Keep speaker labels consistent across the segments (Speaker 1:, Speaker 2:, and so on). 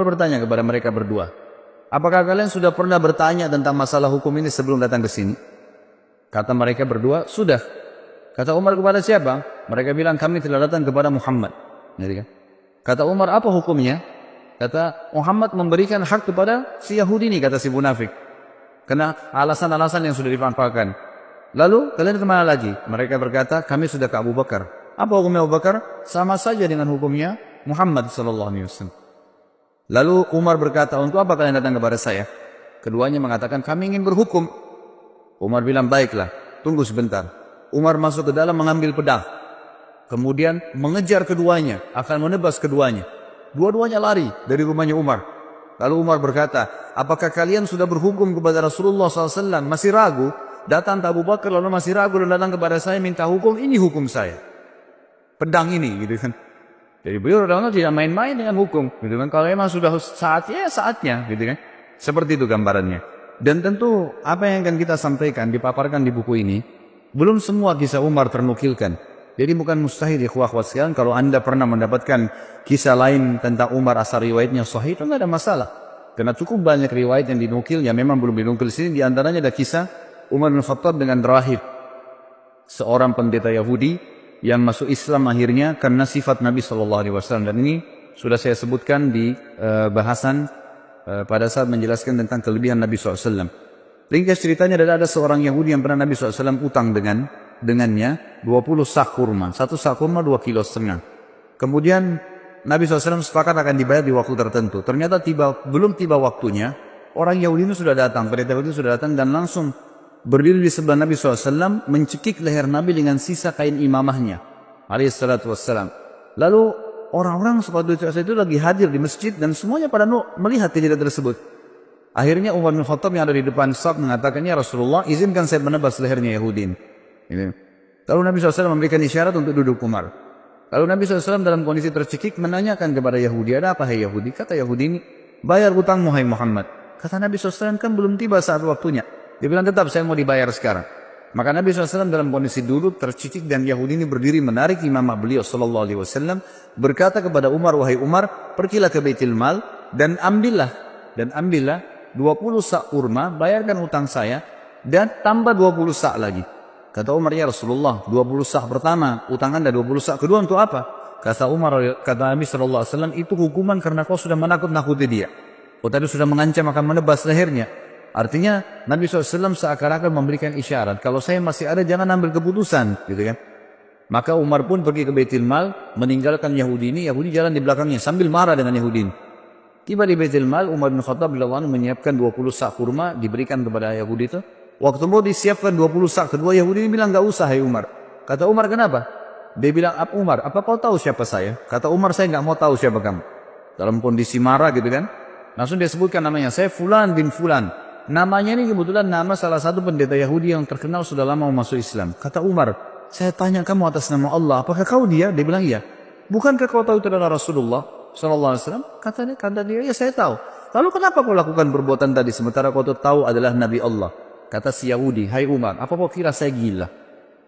Speaker 1: bertanya kepada mereka berdua, apakah kalian sudah pernah bertanya tentang masalah hukum ini sebelum datang ke sini? Kata mereka berdua, sudah. Kata Umar kepada siapa? Mereka bilang, kami telah datang kepada Muhammad. Jadi kan? Kata Umar, apa hukumnya? Kata Muhammad memberikan hak kepada si Yahudi ini, kata si munafik. Karena alasan-alasan yang sudah dipaparkan. Lalu kalian kemana lagi? Mereka berkata, kami sudah ke Abu Bakar. Apa hukumnya Abu Bakar? Sama saja dengan hukumnya Muhammad SAW. Lalu Umar berkata, untuk apa kalian datang kepada saya? Keduanya mengatakan, kami ingin berhukum. Umar bilang, baiklah, tunggu sebentar. Umar masuk ke dalam mengambil pedang. Kemudian mengejar keduanya, akan menebas keduanya. Dua-duanya lari dari rumahnya Umar. Lalu Umar berkata, apakah kalian sudah berhukum kepada Rasulullah SAW? Masih ragu? Datang ke Abu Bakar lalu masih ragu dan datang kepada saya minta hukum, ini hukum saya. Pedang ini, gitu kan. Jadi beliau tidak main-main dengan hukum, gitu kan. Kalau memang sudah saatnya, ya saatnya, gitu kan. Seperti itu gambarannya. Dan tentu apa yang akan kita sampaikan, dipaparkan di buku ini, belum semua kisah Umar ternukilkan. Jadi bukan mustahil ikhwah-ikhwah sekalian, kalau anda pernah mendapatkan kisah lain tentang Umar asal riwayatnya sahih, itu tidak ada masalah. Karena cukup banyak riwayat yang dinukil, yang memang belum dinukil sini. Di antaranya ada kisah Umar bin Khattab dengan Rahib, seorang pendeta Yahudi yang masuk Islam akhirnya karena sifat Nabi SAW. Dan ini sudah saya sebutkan di bahasan pada saat menjelaskan tentang kelebihan Nabi SAW. Ringkas ceritanya ada seorang Yahudi yang pernah Nabi SAW utang dengannya 20 sak kurma. Satu sak kurma 2,5 kilo. Kemudian Nabi SAW sepakat akan dibayar di waktu tertentu. Ternyata belum tiba waktunya, orang Yahudi itu sudah datang, pendeta itu sudah datang dan langsung berdiri di sebelah Nabi SAW, mencekik leher Nabi dengan sisa kain imamahnya, alaihissalatu wassalam. Lalu orang-orang seperti itu lagi hadir di masjid dan semuanya pada melihat kejadian tersebut. Akhirnya Umar bin Khattab yang ada di depan saf mengatakan, ya Rasulullah, izinkan saya menebas lehernya Yahudi. Lalu Nabi SAW memberikan isyarat untuk duduk Umar. Lalu Nabi SAW dalam kondisi tercekik menanyakan kepada Yahudi, ada apa hai Yahudi? Kata Yahudi ini, bayar hutangmu hai Muhammad. Kata Nabi SAW, kan belum tiba saat waktunya. Dia bilang, tetap saya mau dibayar sekarang. Maka Nabi SAW dalam kondisi duduk tercicik dan Yahudi ini berdiri menarik imamah beliau SAW, berkata kepada Umar, wahai Umar, pergilah ke Baitul Mal dan ambillah 20 sak kurma, bayarkan utang saya dan tambah 20 sak lagi. Kata Umar, ya Rasulullah, 20 sak pertama utang Anda, 20 sak kedua untuk apa? Kata Nabi SAW, itu hukuman karena kau sudah menakut-nakuti dia. Kau tadi sudah mengancam akan menebas lehernya. Artinya Nabi SAW seakan-akan memberikan isyarat, kalau saya masih ada jangan ambil keputusan, gitu kan. Maka Umar pun pergi ke Baitul Mal, meninggalkan Yahudi ini. Yahudi jalan di belakangnya sambil marah dengan Yahudi ini. Tiba di Baitul Mal, Umar bin Khattab menyiapkan 20 sak kurma, diberikan kepada Yahudi itu. Waktu mau disiapkan 20 sak kedua, Yahudi ini bilang, gak usah hai Umar. Kata Umar, kenapa? Dia bilang, Umar, apa kau tahu siapa saya? Kata Umar, saya gak mau tahu siapa kamu. Dalam kondisi marah gitu kan. Langsung dia sebutkan namanya, saya Fulan bin Fulan. Namanya ini kebetulan nama salah satu pendeta Yahudi yang terkenal sudah lama masuk Islam. Kata Umar, saya tanya kamu atas nama Allah, apakah kau dia? Dia bilang, iya. Bukankah kau tahu itu adalah Rasulullah SAW? Kata dia, ya saya tahu. Lalu kenapa kau lakukan perbuatan tadi sementara kau tahu adalah Nabi Allah? Kata si Yahudi, hai Umar, apa kau kira saya gila?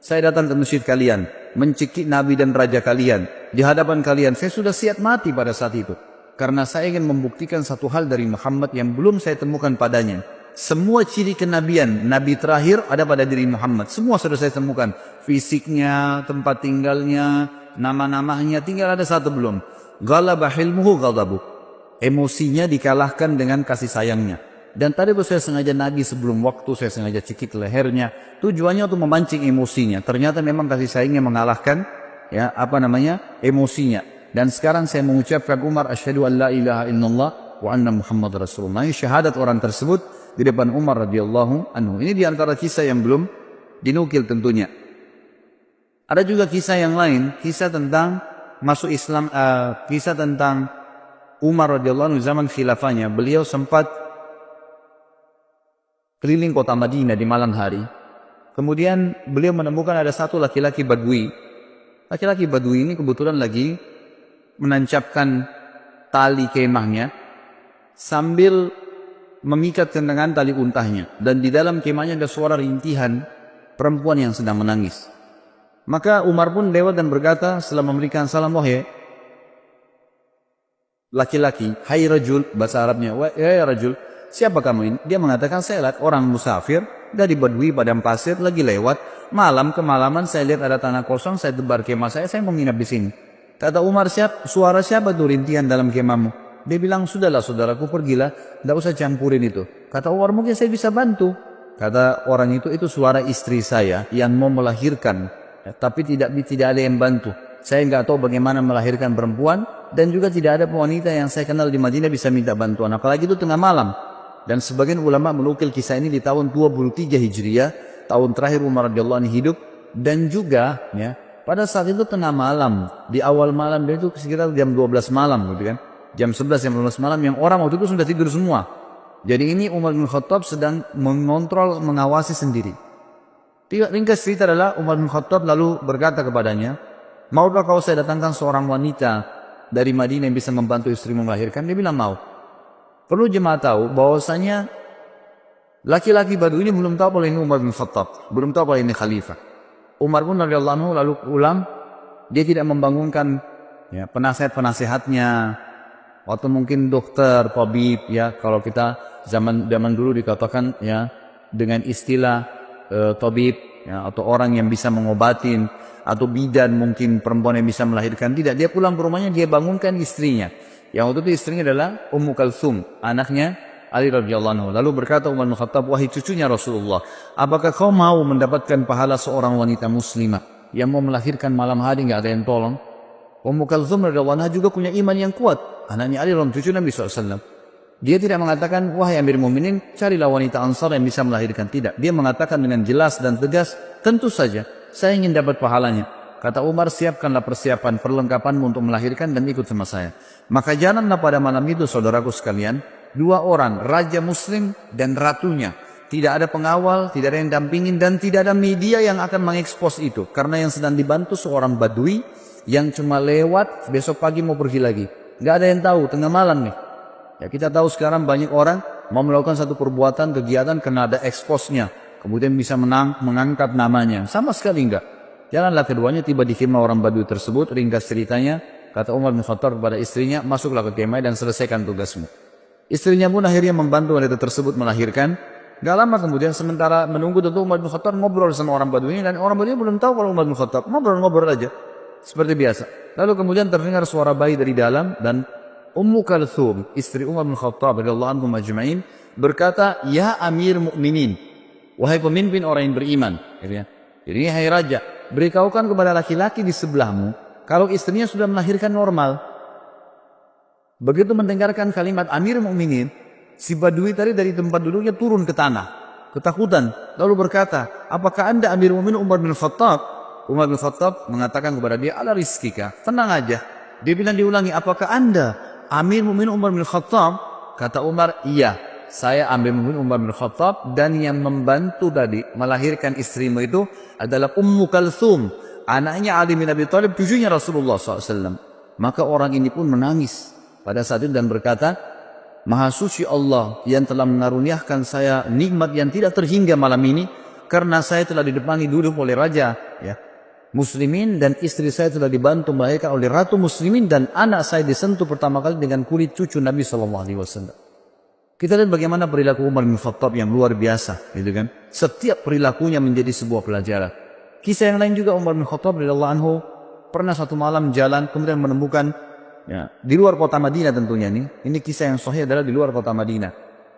Speaker 1: Saya datang ke masjid kalian, mencekik Nabi dan Raja kalian. Di hadapan kalian, saya sudah siap mati pada saat itu. Karena saya ingin membuktikan satu hal dari Muhammad yang belum saya temukan padanya. Semua ciri kenabian, Nabi terakhir ada pada diri Muhammad. Semua sudah saya temukan. Fisiknya, tempat tinggalnya, nama-namanya, tinggal ada satu belum. Ghalaba hilmuhu ghadabu. Emosinya dikalahkan dengan kasih sayangnya. Dan tadi saya sengaja nagih sebelum waktu, saya sengaja cekik lehernya. Tujuannya untuk memancing emosinya. Ternyata memang kasih sayangnya mengalahkan emosinya. Dan sekarang saya mengucapkan Umar, asyhadu an la ilaha illallah wa anna Muhammad Rasulullah. Ini syahadat orang tersebut di depan Umar radhiyallahu anhu. Ini diantara kisah yang belum dinukil tentunya. Ada juga kisah yang lain, kisah tentang masuk Islam, kisah tentang Umar radhiyallahu anhu zaman khilafahnya. Beliau sempat keliling kota Madinah di malam hari. Kemudian beliau menemukan ada satu laki-laki Badui. Laki-laki Badui ini kebetulan lagi menancapkan tali kemahnya sambil memikatkan dengan tali untahnya. Dan di dalam kemahnya ada suara rintihan perempuan yang sedang menangis. Maka Umar pun lewat dan berkata setelah memberikan salam, wahai laki-laki, hai rajul, bahasa Arabnya, ya rajul, siapa kamu ini? Dia mengatakan, saya lihat orang musafir dari Badui padang pasir lagi lewat, malam kemalaman saya lihat ada tanah kosong, saya tebar kemah saya mau nginap di sini. Kata Umar, suara siapa tuh rintihan dalam kemahmu? Dia bilang, sudahlah saudaraku, pergilah, tidak usah campurin itu. Kata Umar, mungkin saya bisa bantu. Kata orang itu suara istri saya yang mau melahirkan, tapi tidak ada yang bantu. Saya nggak tahu bagaimana melahirkan perempuan, dan juga tidak ada wanita yang saya kenal di Madinah bisa minta bantuan, apalagi itu tengah malam. Dan sebagian ulama menukil kisah ini di tahun 23 Hijriah, tahun terakhir Umar radhiyallahu anhu hidup, dan juga ya pada saat itu tengah malam, di awal malam, dia itu sekitar jam 12 malam gitu kan. Jam 11 jam 12 malam yang orang waktu itu sudah tidur semua. Jadi ini Umar bin Khattab sedang mengontrol, mengawasi sendiri. Ringkas cerita adalah Umar bin Khattab lalu berkata kepadanya, maukah kau saya datangkan seorang wanita dari Madinah yang bisa membantu istrimu melahirkan? Dia bilang mau. Perlu jemaah tahu bahwasanya laki-laki Badui ini belum tahu kalau ini Umar bin Khattab, belum tahu kalau ini khalifah. Umar pun radhiyallahu anhu lalu pulang, dia tidak membangunkan ya, penasihat-penasihatnya, atau mungkin dokter, tabib ya, kalau kita zaman dulu dikatakan ya dengan istilah tabib ya, atau orang yang bisa mengobatin, atau bidan mungkin perempuan yang bisa melahirkan. Tidak, dia pulang ke rumahnya, dia bangunkan istrinya. Yang waktu itu istrinya adalah Ummu Kalsum, anaknya Ali radhiyallahu anhu. Lalu berkata Umar bin Khattab, wahai cucunya Rasulullah, apakah kau mau mendapatkan pahala seorang wanita muslimah yang mau melahirkan malam hari nggak ada yang tolong? Ummu Kalsum radhiyallahu anha juga punya iman yang kuat, anaknya Ali radhiyallahu cucu Nabi SAW. Dia tidak mengatakan, wahai Amir Mu'minin, carilah wanita Ansar yang bisa melahirkan. Tidak, dia mengatakan dengan jelas dan tegas, tentu saja saya ingin dapat pahalanya. Kata Umar, siapkanlah persiapan perlengkapanmu untuk melahirkan dan ikut sama saya. Maka jalanlah pada malam itu, saudaraku sekalian, dua orang, raja muslim dan ratunya. Tidak ada pengawal, tidak ada yang dampingin, dan tidak ada media yang akan mengekspos itu. Karena yang sedang dibantu seorang Badui yang cuma lewat, besok pagi mau pergi lagi. Gak ada yang tahu, tengah malam nih. Ya, kita tahu sekarang banyak orang mau melakukan satu perbuatan, kegiatan karena ada eksposnya. Kemudian bisa mengangkat namanya. Sama sekali enggak. Jalanlah keduanya, tiba di kemah orang Badui tersebut. Ringkas ceritanya, kata Umar bin Khattab kepada istrinya, masuklah ke kemah dan selesaikan tugasmu. Istrinya pun akhirnya membantu wanita tersebut melahirkan. Gak lama kemudian, sementara menunggu, tentu Umar bin Khattab ngobrol sama orang Badui ini, dan orang Badui belum tahu kalau Umar bin Khattab. Ngobrol-ngobrol aja seperti biasa. Lalu kemudian terdengar suara bayi dari dalam, dan Ummu Kalthum, istri Umar bin Khattab radhiyallahu anhu majma'in, berkata, ya Amir Mu'minin, wahai pemimpin orang yang beriman. Jadi hai raja, beritahukan kepada laki-laki di sebelahmu kalau istrinya sudah melahirkan normal. Begitu mendengarkan kalimat Amir Mu'minin, si Badui tadi dari tempat duduknya turun ke tanah, ketakutan, lalu berkata, apakah anda Amir Mu'minin Umar bin Khattab? Umar bin Khattab mengatakan kepada dia, ala rizkika, tenang aja. Dia bilang diulangi, apakah anda Amir Mu'minin Umar bin Khattab? Kata Umar, iya, saya Amir Mu'minin Umar bin Khattab, dan yang membantu tadi melahirkan istrimu itu adalah Ummu Kalthum, anaknya Ali bin Abi Thalib, cucunya Rasulullah SAW. Maka orang ini pun menangis pada saat itu dan berkata, Maha suci Allah yang telah mengaruniakan saya nikmat yang tidak terhingga malam ini, karena saya telah didepangi duduk oleh raja ya muslimin, dan istri saya telah dibantu melahirkan oleh ratu muslimin, dan anak saya disentuh pertama kali dengan kulit cucu Nabi SAW. Kita lihat bagaimana perilaku Umar bin Khattab yang luar biasa, gitu kan? Setiap perilakunya menjadi sebuah pelajaran. Kisah yang lain juga, Umar bin Khattab radhiyallahu anhu pernah satu malam jalan, kemudian menemukan ya, di luar kota Madinah tentunya nih. Ini kisah yang sahih adalah di luar kota Madinah.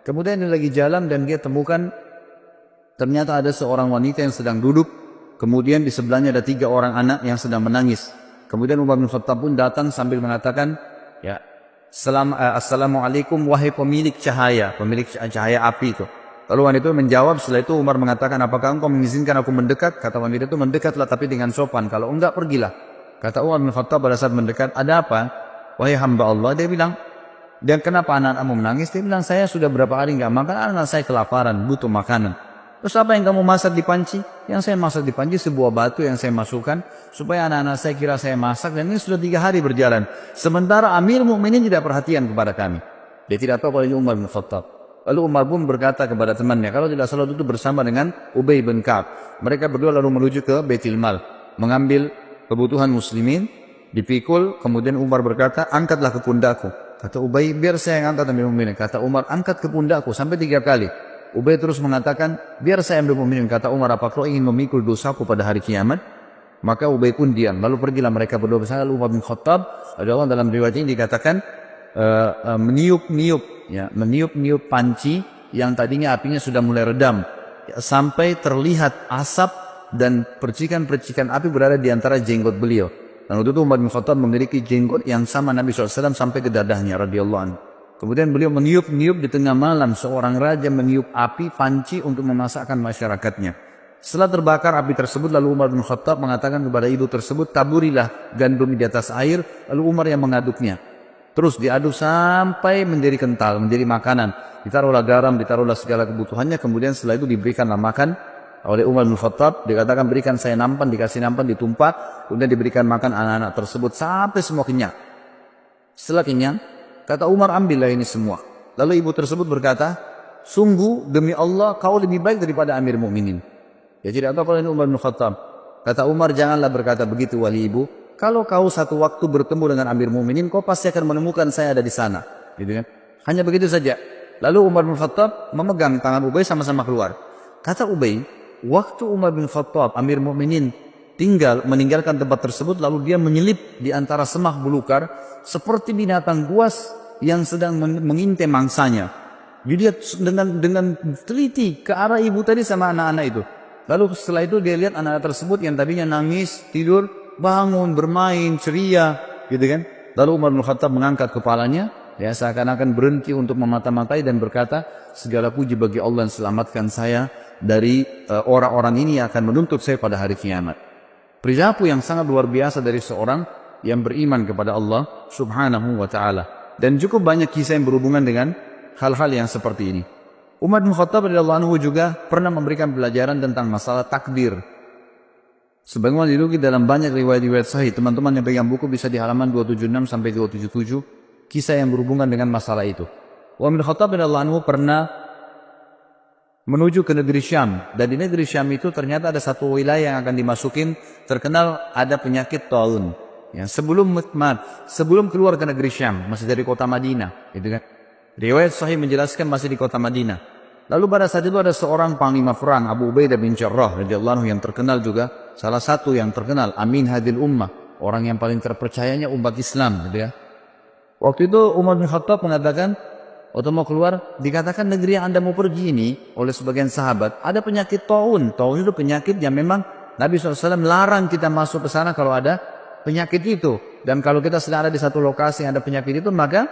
Speaker 1: Kemudian dia lagi jalan dan dia temukan ternyata ada seorang wanita yang sedang duduk. Kemudian di sebelahnya ada 3 orang anak yang sedang menangis. Kemudian Umar bin Khattab pun datang sambil mengatakan, ya, Assalamualaikum wahai pemilik cahaya api itu. Lalu wanita itu menjawab, setelah itu Umar mengatakan, apakah engkau mengizinkan aku mendekat? Kata wanita itu, mendekatlah tapi dengan sopan, kalau enggak pergilah. Kata Umar bin Khattab pada saat mendekat, ada apa? Wahai hamba Allah, dia bilang, dan kenapa anak-anakmu menangis? Dia bilang, saya sudah berapa hari enggak makan, anak saya kelaparan, butuh makanan. Terus apa yang kamu masak di panci? Yang saya masak di panci sebuah batu yang saya masukkan supaya anak-anak saya kira saya masak, dan ini sudah 3 hari berjalan. Sementara Amir Mu'minin tidak perhatian kepada kami. Dia tidak tahu kalau ini Umar bin Khattab. Lalu Umar pun berkata kepada temannya, kalau tidak salah itu bersama dengan Ubay bin Ka'ab. Mereka berdua lalu menuju ke Baitul Mal, mengambil kebutuhan muslimin, dipikul. Kemudian Umar berkata, angkatlah ke pundakku. Kata Ubay, biar saya yang angkat Amirul Mukminin. Kata Umar, angkat ke pundakku sampai 3 kali. Ubay terus mengatakan, biar saya Amirul Mukminin. Kata Umar, apa kau ingin memikul dosaku pada hari kiamat? Maka Ubay pun diam. Lalu pergilah mereka berdua bersama. Lalu Umar bin Khattab, ada dalam riwayat ini dikatakan meniup panci yang tadinya apinya sudah mulai redam, sampai terlihat asap dan percikan-percikan api berada di antara jenggot beliau. Dan waktu itu Umar bin Khattab memiliki jenggot yang sama Nabi SAW sampai ke dadahnya radhiyallahu anhu. Kemudian beliau meniup-niup di tengah malam, seorang raja meniup api panci untuk memasakkan masyarakatnya. Setelah terbakar api tersebut, lalu Umar bin Khattab mengatakan kepada ibu tersebut, taburilah gandum di atas air, lalu Umar yang mengaduknya. Terus diaduk sampai menjadi kental, menjadi makanan. Ditaruhlah garam, ditaruhlah segala kebutuhannya, kemudian setelah itu diberikanlah makan oleh Umar bin Khattab. Dikatakan, berikan saya nampan, dikasih nampan, ditumpah, kemudian diberikan makan anak-anak tersebut sampai semua kenyang. Setelah kenyang, kata Umar, ambillah ini semua. Lalu ibu tersebut berkata, sungguh demi Allah kau lebih baik daripada Amir Mukminin. Ya tidak tahu kalau ini Umar bin Khattab. Kata Umar, janganlah berkata begitu wali ibu. Kalau kau satu waktu bertemu dengan Amir Mukminin, kau pasti akan menemukan saya ada di sana. Gitu kan? Hanya begitu saja. Lalu Umar bin Khattab memegang tangan Ubay, sama-sama keluar. Kata Ubay, waktu Umar bin Khattab, Amir Mukminin, meninggalkan tempat tersebut, lalu dia menyelip di antara semak belukar seperti binatang buas yang sedang mengintai mangsanya. Jadi dia dengan teliti ke arah ibu tadi sama anak-anak itu. Lalu setelah itu dia lihat anak-anak tersebut yang tadinya nangis, tidur, bangun, bermain, ceria, gitu kan. Lalu Umar bin Khattab mengangkat kepalanya, ya seakan-akan berhenti untuk memata-matai dan berkata, segala puji bagi Allah yang selamatkan saya dari orang-orang ini yang akan menuntut saya pada hari kiamat. Perilaku yang sangat luar biasa dari seorang yang beriman kepada Allah Subhanahu wa ta'ala. Dan cukup banyak kisah yang berhubungan dengan hal-hal yang seperti ini. Umar bin Khattab radhiyallahu anhu juga pernah memberikan pelajaran tentang masalah takdir. Sebagaimana dinukil dalam banyak riwayat-riwayat sahih, teman-teman yang pegang buku bisa di halaman 276 sampai 277 kisah yang berhubungan dengan masalah itu. Umar bin Khattab radhiyallahu anhu pernah menuju ke negeri Syam, dan di negeri Syam itu ternyata ada satu wilayah yang akan dimasukin, terkenal ada penyakit taun. Ya, sebelum keluar ke negeri Syam, masih dari kota Madinah, gitu kan. Riwayat sahih menjelaskan masih di kota Madinah. Lalu pada saat itu ada seorang panglima perang, Abu Ubaidah bin Jarrah radhiyallahu anhu, yang terkenal juga, salah satu yang terkenal, Amin Hadil Ummah, orang yang paling terpercayanya umat Islam, gitu ya. Waktu itu Umar bin Khattab mengatakan, waktu mau keluar, dikatakan negeri yang Anda mau pergi ini oleh sebagian sahabat ada penyakit taun. Taun itu penyakit yang memang Nabi SAW larang kita masuk ke sana kalau ada penyakit itu. Dan kalau kita sedang ada di satu lokasi yang ada penyakit itu, maka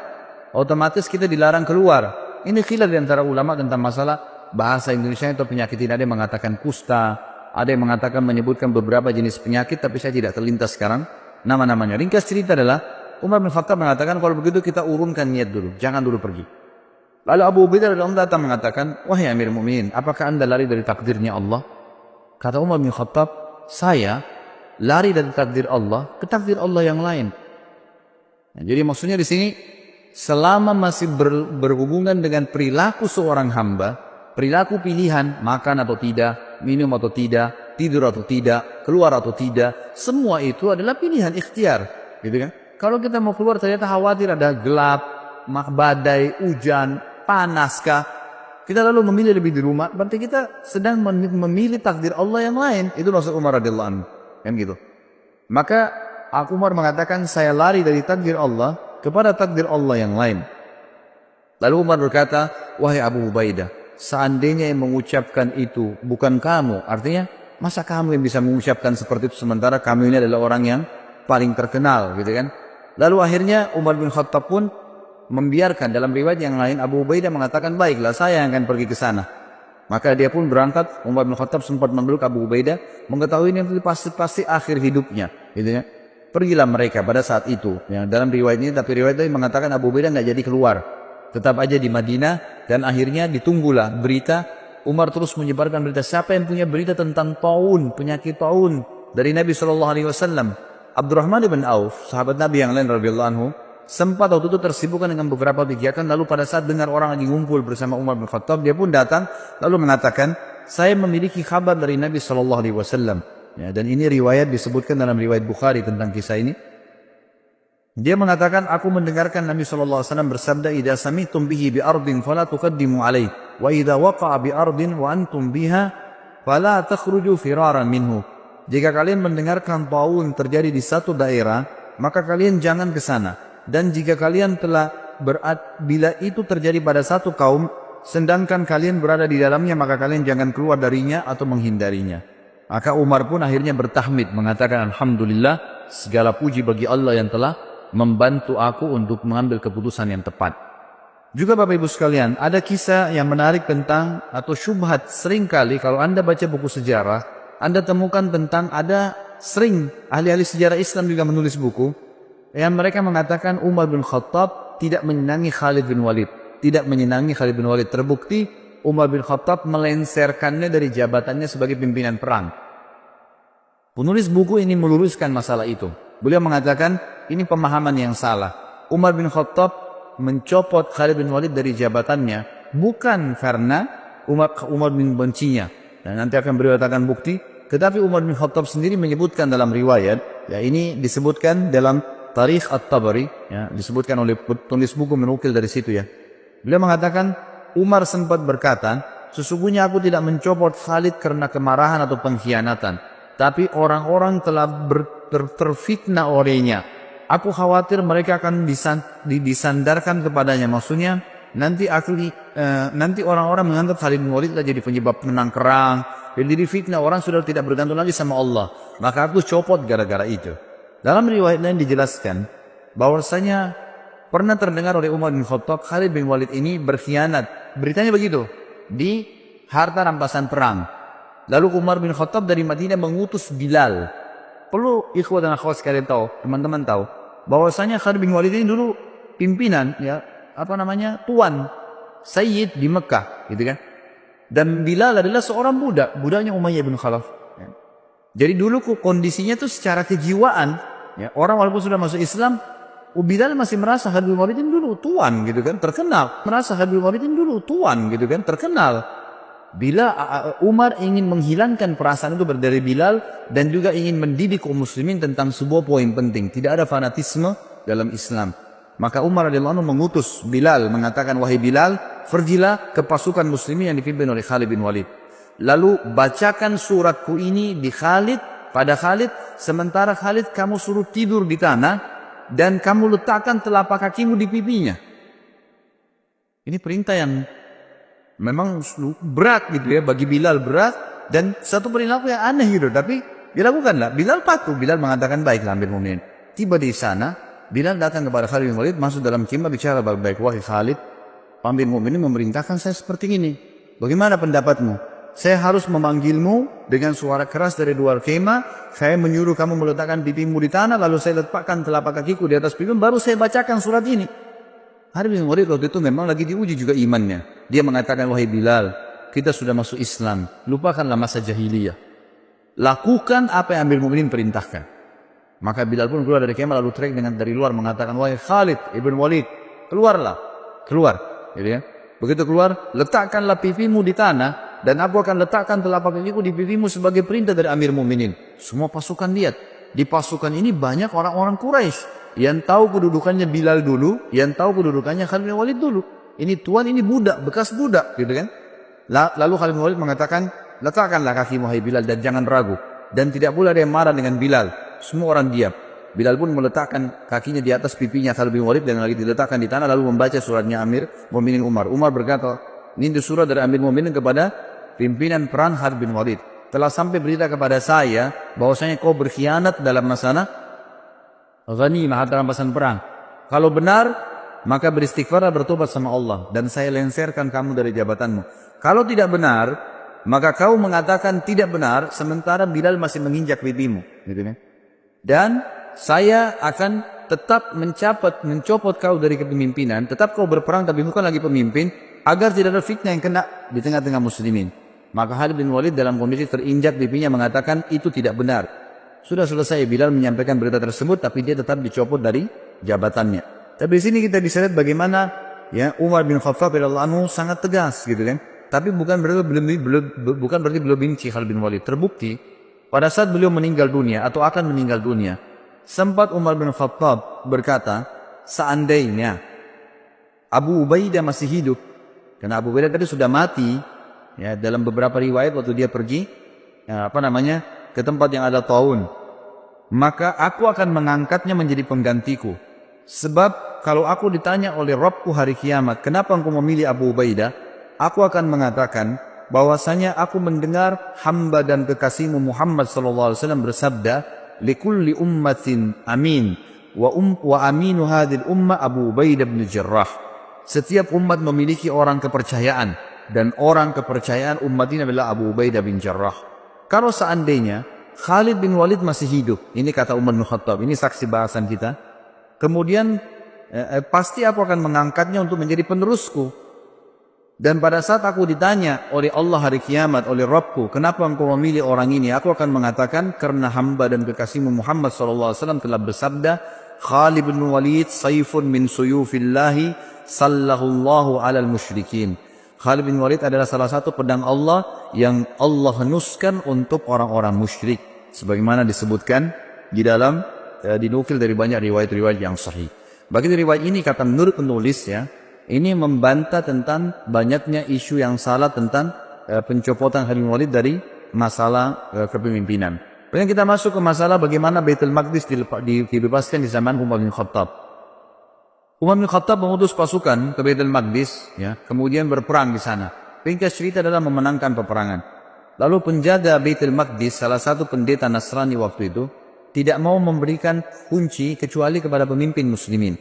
Speaker 1: otomatis kita dilarang keluar. Ini khilaf di antara ulama tentang masalah bahasa Indonesia atau penyakit ini. Ada yang mengatakan kusta, ada yang mengatakan menyebutkan beberapa jenis penyakit, tapi saya tidak terlintas sekarang nama-namanya. Ringkas cerita adalah Umar bin Khattab mengatakan, kalau begitu kita urunkan niat dulu, jangan dulu pergi. Lalu Abu Ubaidah radhiyallahu anhu datang mengatakan, wahai Amir Mukminin, apakah Anda lari dari takdirnya Allah? Kata Umar bin Khattab, saya lari dari takdir Allah ke takdir Allah yang lain. Nah, jadi maksudnya di sini, selama masih berhubungan dengan perilaku seorang hamba, perilaku pilihan, makan atau tidak, minum atau tidak, tidur atau tidak, keluar atau tidak, semua itu adalah pilihan ikhtiar, gitu kan? Kalau kita mau keluar ternyata khawatir ada gelap, badai, hujan, panaskah, kita lalu memilih lebih di rumah, berarti kita sedang memilih takdir Allah yang lain. Itu maksud Umar radhiyallahu anhu, kan gitu. Maka Umar mengatakan, saya lari dari takdir Allah kepada takdir Allah yang lain. Lalu Umar berkata, wahai Abu Ubaidah, seandainya yang mengucapkan itu bukan kamu, artinya masa kamu yang bisa mengucapkan seperti itu sementara kamu ini adalah orang yang paling terkenal, gitu kan? Lalu akhirnya Umar bin Khattab pun membiarkan. Dalam riwayat yang lain Abu Ubaidah mengatakan, baiklah saya yang akan pergi ke sana. Maka dia pun berangkat. Umar bin Khattab sempat memeluk Abu Ubaidah, mengetahui ini pasti akhir hidupnya, gitu kan? Pergilah mereka pada saat itu. Yang dalam riwayat ini, tapi riwayat ini mengatakan Abu Ubaidah nggak jadi keluar, tetap aja di Madinah. Dan akhirnya ditunggulah berita. Umar terus menyebarkan berita. Siapa yang punya berita tentang taun, penyakit taun dari Nabi SAW? Abdurrahman bin Auf, sahabat Nabi yang lain radhiyallahu anhu, sempat waktu itu tersibukkan dengan beberapa kegiatan. Lalu pada saat dengar orang lagi ngumpul bersama Umar bin Khattab, dia pun datang lalu mengatakan, saya memiliki kabar dari Nabi SAW. Ya, dan ini riwayat disebutkan dalam riwayat Bukhari tentang kisah ini. Dia mengatakan, aku mendengarkan Nabi SAW bersabda, "Idza sami'tum bihi bi ardin fala tuqaddimu alaih, wa idza waqa'a bi ardin wa antum biha fala takhruju firaran minhu." Jika kalian mendengarkan taun terjadi di satu daerah, maka kalian jangan ke sana. Dan jika kalian bila itu terjadi pada satu kaum, sedangkan kalian berada di dalamnya, maka kalian jangan keluar darinya atau menghindarinya. Maka Umar pun akhirnya bertahmid, mengatakan, "Alhamdulillah, segala puji bagi Allah yang telah membantu aku untuk mengambil keputusan yang tepat." Juga Bapak Ibu sekalian, ada kisah yang menarik tentang, atau syubhat seringkali kalau Anda baca buku sejarah, Anda temukan tentang ada sering ahli-ahli sejarah Islam juga menulis buku yang mereka mengatakan Umar bin Khattab tidak menyenangi Khalid bin Walid. Tidak menyenangi Khalid bin Walid. Terbukti Umar bin Khattab melenserkannya dari jabatannya sebagai pimpinan perang. Penulis buku ini meluruskan masalah itu. Beliau mengatakan ini pemahaman yang salah. Umar bin Khattab mencopot Khalid bin Walid dari jabatannya bukan karena Umar bin bencinya. Dan nanti akan beliau katakan bukti. Tetapi Umar bin Khattab sendiri menyebutkan dalam riwayat, ya ini disebutkan dalam Tarikh At-Tabari, ya, disebutkan oleh penulis buku menukil dari situ ya. Beliau mengatakan Umar sempat berkata, "Sesungguhnya aku tidak mencopot Khalid karena kemarahan atau pengkhianatan, tapi orang-orang telah terfitnah olehnya. Aku khawatir mereka akan disandarkan kepadanya." Maksudnya nanti orang-orang menganggap Khalid bin Walid jadi penyebab menang perang. Jadi fitnah, orang sudah tidak bergantung lagi sama Allah. Maka aku copot gara-gara itu. Dalam riwayat lain dijelaskan bahwasanya pernah terdengar oleh Umar bin Khattab Khalid bin Walid ini berkhianat. Beritanya begitu di harta rampasan perang. Lalu Umar bin Khattab dari Madinah mengutus Bilal. Perlu ikhwah dan akhwat sekalian tahu, teman-teman tahu bahwasanya Khalid bin Walid ini dulu pimpinan, ya, tuan, sayyid di Mekah, gitu kan. Dan Bilal adalah seorang budaknya Umayyah bin Khalaf. Ya. Jadi dulu kondisinya tuh secara kejiwaan, ya, orang walaupun sudah masuk Islam, Bilal masih merasa Khalid bin Walid ini dulu tuan, gitu kan, terkenal. Merasa Khalid bin Walid ini dulu tuan, gitu kan, terkenal. Bila Umar ingin menghilangkan perasaan itu dari Bilal dan juga ingin mendidik kaum muslimin tentang sebuah poin penting, tidak ada fanatisme dalam Islam. Maka Umar radhiyallahu anhu mengutus Bilal, mengatakan, "Wahai Bilal, pergilah ke pasukan muslimin yang dipimpin oleh Khalid bin Walid. Lalu bacakan suratku ini di Khalid, pada Khalid, sementara Khalid kamu suruh tidur di tanah dan kamu letakkan telapak kakimu di pipinya." Ini perintah yang memang berat gitu ya, bagi Bilal berat dan satu perilaku yang aneh gitu, tapi dilakukanlah. Bilal patuh, Bilal mengatakan, "Baiklah Amir Mu'minin." Tiba di sana, Bilal datang kepada Khalid bin Walid, masuk dalam khemah, bicara baik-baik. "Wahai Khalid, Amir Mu'minin memerintahkan saya seperti ini. Bagaimana pendapatmu? Saya harus memanggilmu dengan suara keras dari luar khemah. Saya menyuruh kamu meletakkan pipimu di tanah, lalu saya letakkan telapak kakiku di atas pipimu, baru saya bacakan surat ini." Khalid bin Walid waktu itu memang lagi diuji juga imannya. Dia mengatakan, "Wahai Bilal, kita sudah masuk Islam. Lupakanlah masa jahiliyah. Lakukan apa yang Amir Mu'minin perintahkan." Maka Bilal pun keluar dari khemah lalu teriak dari luar mengatakan, "Wahai Khalid ibn Walid, keluarlah." Keluar. Gitu ya. Begitu keluar, "Letakkanlah pipimu di tanah dan aku akan letakkan telapak kakiku di pipimu sebagai perintah dari Amir Mu'minin." Semua pasukan lihat. Di pasukan ini banyak orang-orang Quraisy yang tahu kedudukannya Bilal dulu, yang tahu kedudukannya Khalid bin Walid dulu. Ini tuan, ini budak, bekas budak, gitu kan. Lalu Khalid bin Walid mengatakan, "Letakkanlah kakimu hai Bilal dan jangan ragu." Dan tidak boleh ada yang marah dengan Bilal. Semua orang diam. Bilal pun meletakkan kakinya di atas pipinya Khalid bin Walid dan lagi diletakkan di tanah, lalu membaca suratnya Amir Mu'minin Umar. Umar berkata, "Ini surat dari Amir Mu'minin kepada pimpinan perang Khalid bin Walid. Telah sampai berita kepada saya bahwasanya kau berkhianat dalam masalah ghanimah, harta rampasan perang. Kalau benar, maka beristighfarlah, bertobat sama Allah, dan saya lenserkan kamu dari jabatanmu. Kalau tidak benar, maka kau mengatakan tidak benar, sementara Bilal masih menginjak pipimu." Gitu kan? Dan saya akan tetap mencopot kau dari kepemimpinan, tetap kau berperang tapi bukan lagi pemimpin, agar tidak ada fitnah yang kena di tengah-tengah muslimin. Maka Khalid bin Walid dalam kondisi terinjak pipinya mengatakan itu tidak benar. Sudah selesai Bilal menyampaikan berita tersebut, tapi dia tetap dicopot dari jabatannya. Tapi di sini kita bisa lihat bagaimana ya Umar bin Khattab radhiyallahu anhu sangat tegas gitu kan. Tapi bukan berarti belum benci Khalid bin Walid. Terbukti pada saat beliau meninggal dunia atau akan meninggal dunia, Sempat Umar bin Khattab berkata, seandainya Abu Ubaidah masih hidup, karena Abu Ubaidah tadi sudah mati, ya, dalam beberapa riwayat waktu dia pergi, ke tempat yang ada taun, maka aku akan mengangkatnya menjadi penggantiku. Sebab kalau aku ditanya oleh Rabbku hari kiamat, kenapa engkau memilih Abu Ubaidah? Aku akan mengatakan bahwasanya aku mendengar hamba dan kekasihmu Muhammad SAW bersabda, likulli ummatin amin, wa aminu hadhil umma Abu Ubaidah bin Jarrah. Setiap umat memiliki orang kepercayaan, dan orang kepercayaan umat ini adalah Abu Ubaidah bin Jarrah. Kalau seandainya Khalid bin Walid masih hidup, ini kata Umar bin Khattab, ini saksi bahasan kita, kemudian pasti aku akan mengangkatnya untuk menjadi penerusku. Dan pada saat aku ditanya oleh Allah hari kiamat, oleh Rabbku, kenapa engkau memilih orang ini? Aku akan mengatakan, karena hamba dan kekasihmu Muhammad SAW telah bersabda, Khalid bin Walid sayfun min suyufillahi sallahullahu alal musyrikin. Khalid bin Walid adalah salah satu pedang Allah yang Allah henuskan untuk orang-orang musyrik. Sebagaimana disebutkan di dalam, dinukil dari banyak riwayat-riwayat yang sahih. Bagi riwayat ini, kata menurut penulis, ya, ini membantah tentang banyaknya isu yang salah tentang pencopotan Khalid bin Walid dari masalah kepemimpinan. Kemudian kita masuk ke masalah bagaimana Baitul Maqdis dibebaskan di zaman Umar bin Khattab. Umar bin Khattab mengutus pasukan ke Baitul Maqdis, ya, kemudian berperang di sana. Ringkas cerita adalah memenangkan peperangan. Lalu penjaga Baitul Maqdis, salah satu pendeta Nasrani waktu itu, tidak mau memberikan kunci kecuali kepada pemimpin muslimin.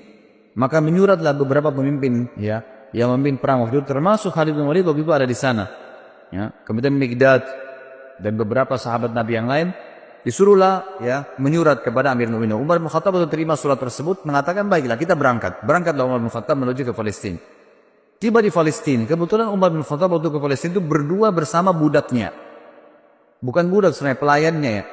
Speaker 1: Maka menyuratlah beberapa pemimpin, ya, yang memimpin perang waktu itu, termasuk Khalid bin Walid waktu itu ada di sana. Ya, kemudian Miqdad dan beberapa sahabat Nabi yang lain disuruhlah, ya, menyurat kepada Amir Mu'minin. Umar bin Khattab terima surat tersebut, mengatakan baiklah kita berangkat. Berangkatlah Umar bin Khattab menuju ke Palestina. Tiba di Palestina, kebetulan Umar bin Khattab waktu ke Palestina itu berdua bersama budaknya. Bukan budak sebenarnya, pelayannya, ya.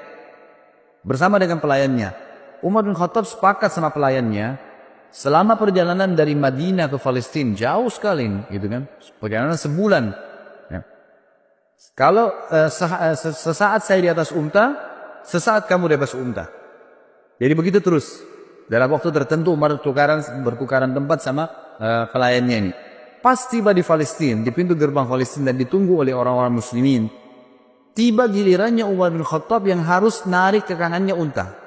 Speaker 1: Bersama dengan pelayannya. Umar bin Khattab sepakat sama pelayannya, selama perjalanan dari Madinah ke Palestina, jauh sekali, gitu kan, perjalanan sebulan. Ya. Kalau sesaat saya di atas unta, sesaat kamu di atas unta. Jadi begitu terus. Dalam waktu tertentu Umar bertukaran tempat sama pelayannya ini. Pas tiba di Palestina, di pintu gerbang Palestina dan ditunggu oleh orang-orang muslimin, tiba gilirannya Umar bin Khattab yang harus narik ke kanannya unta.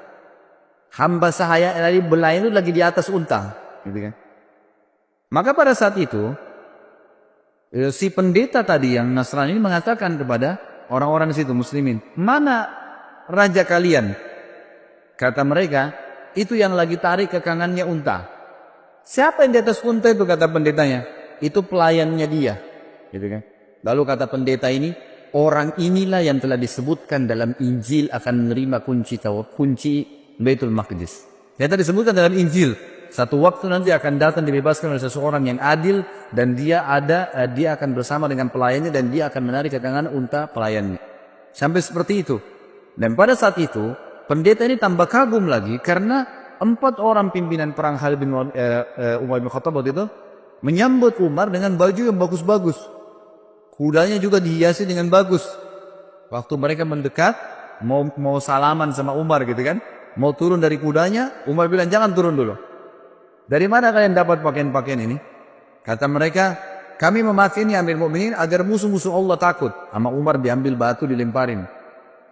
Speaker 1: Hamba sahaya dari belayan itu lagi di atas unta, gitu kan. Maka pada saat itu si pendeta tadi yang Nasrani ini mengatakan kepada orang-orang di situ muslimin, mana raja kalian? Kata mereka, itu yang lagi tarik ke kanannya unta. Siapa yang di atas unta itu? Kata pendetanya, itu pelayannya dia, gitu kan. Lalu kata pendeta ini, orang inilah yang telah disebutkan dalam Injil akan menerima kunci Baitul Maqdis. Yang tadi disebutkan dalam Injil, satu waktu nanti akan datang dibebaskan oleh seseorang yang adil, dan dia akan bersama dengan pelayannya, dan dia akan menarik ke kanan unta pelayannya. Sampai seperti itu. Dan pada saat itu pendeta ini tambah kagum lagi karena 4 orang pimpinan perang Khalid bin Umar bin Khattab waktu itu menyambut Umar dengan baju yang bagus-bagus. Kudanya juga dihiasi dengan bagus. Waktu mereka mendekat mau salaman sama Umar, gitu kan, mau turun dari kudanya, Umar bilang jangan turun dulu. Dari mana kalian dapat pakaian-pakaian ini? Kata mereka, kami memakai ini Amir Mu'minin agar musuh-musuh Allah takut. Sama Umar diambil batu dilemparin.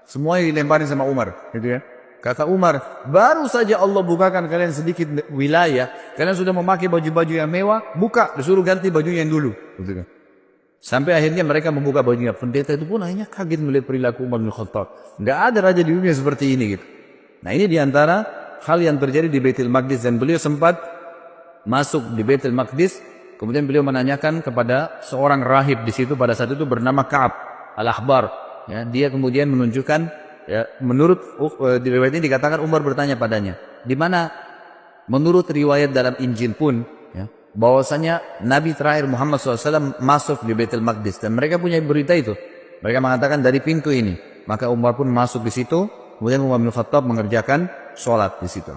Speaker 1: Semuanya dilemparin sama Umar, gitu ya. Kata Umar, baru saja Allah bukakan kalian sedikit wilayah, kalian sudah memakai baju-baju yang mewah, buka, disuruh ganti baju yang dulu, gitu kan. Sampai akhirnya mereka membuka bajunya. Pendeta itu pun akhirnya kaget melihat perilaku Umar bin Khattab. Nggak ada raja di dunia seperti ini, gitu. Nah, ini diantara hal yang terjadi di Baitul Maqdis, dan beliau sempat masuk di Baitul Maqdis. Kemudian beliau menanyakan kepada seorang rahib di situ pada saat itu bernama Ka'ab al-Ahbar. Ya, dia kemudian menunjukkan, ya, menurut di riwayat ini dikatakan Umar bertanya padanya, di mana menurut riwayat dalam Injil pun, ya, bahwasanya Nabi terakhir Muhammad SAW masuk di Baitul Maqdis, dan mereka punya berita itu. Mereka mengatakan dari pintu ini. Maka Umar pun masuk di situ. Kemudian Umar bin Khattab mengerjakan sholat di situ.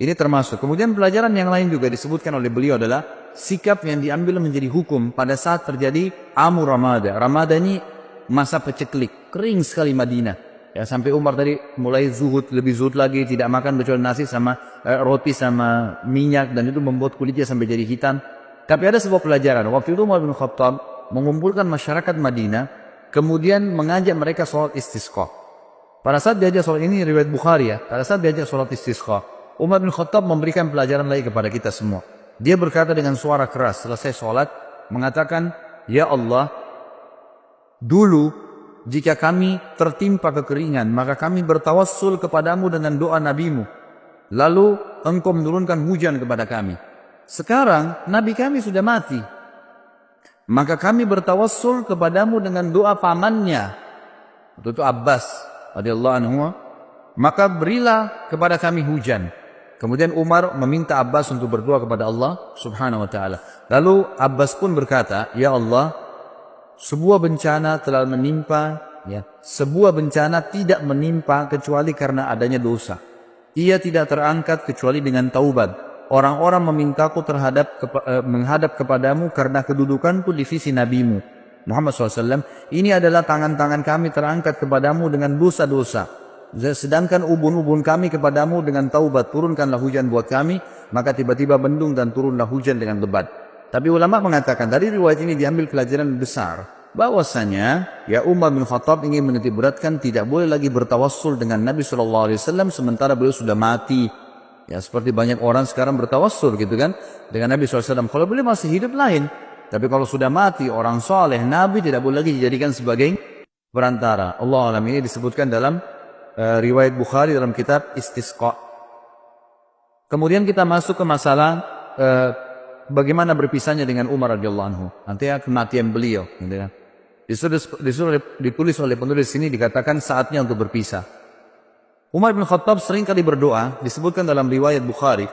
Speaker 1: Ini termasuk. Kemudian pelajaran yang lain juga disebutkan oleh beliau adalah sikap yang diambil menjadi hukum pada saat terjadi Amur Ramada. Ramada ini masa peceklik, kering sekali Madinah. Ya, sampai Umar tadi mulai zuhud, lebih zuhud lagi, tidak makan kecuali nasi sama roti sama minyak, dan itu membuat kulitnya sampai jadi hitam. Tapi ada sebuah pelajaran. Waktu itu Umar bin Khattab mengumpulkan masyarakat Madinah, kemudian mengajak mereka sholat istisqa. Pada saat diajak sholat, ini riwayat Bukhari ya, pada saat diajak sholat istisqa, Umar bin Khattab memberikan pelajaran lagi kepada kita semua. Dia berkata dengan suara keras selesai sholat, mengatakan, "Ya Allah, dulu jika kami tertimpa kekeringan, maka kami bertawassul kepadamu dengan doa nabimu. Lalu engkau menurunkan hujan kepada kami. Sekarang nabi kami sudah mati. Maka kami bertawassul kepadamu dengan doa pamannya." Itu Abbas radhiyallahu anhu. "Maka berilah kepada kami hujan." Kemudian Umar meminta Abbas untuk berdoa kepada Allah subhanahu wa ta'ala. Lalu Abbas pun berkata, "Ya Allah, sebuah bencana telah menimpa, ya. Sebuah bencana tidak menimpa kecuali karena adanya dosa. Ia tidak terangkat kecuali dengan taubat. Orang-orang memintaku menghadap kepadamu karena kedudukanku di sisi nabimu Muhammad SAW. Ini adalah tangan-tangan kami terangkat kepadamu dengan dosa-dosa. Sedangkan ubun-ubun kami kepadamu dengan taubat. Turunkanlah hujan buat kami." Maka tiba-tiba mendung dan turunlah hujan dengan lebat. Tapi ulama mengatakan dari riwayat ini diambil pelajaran besar, bahwasanya ya Umar bin Khattab ingin menitikberatkan tidak boleh lagi bertawassul dengan Nabi SAW sementara beliau sudah mati. Ya, seperti banyak orang sekarang bertawassul gitu kan dengan Nabi SAW. Kalau beliau masih hidup lain, tapi kalau sudah mati orang soleh, Nabi tidak boleh lagi dijadikan sebagai perantara. Allah alam, ini disebutkan dalam riwayat Bukhari dalam kitab Istisqa. Kemudian kita masuk ke masalah bagaimana berpisahnya dengan Umar radhiyallahu anhu. Nanti kematian beliau, gitu kan. Ditulis oleh penulis sini dikatakan saatnya untuk berpisah. Umar bin Khattab sering kali berdoa, disebutkan dalam riwayat Bukhari.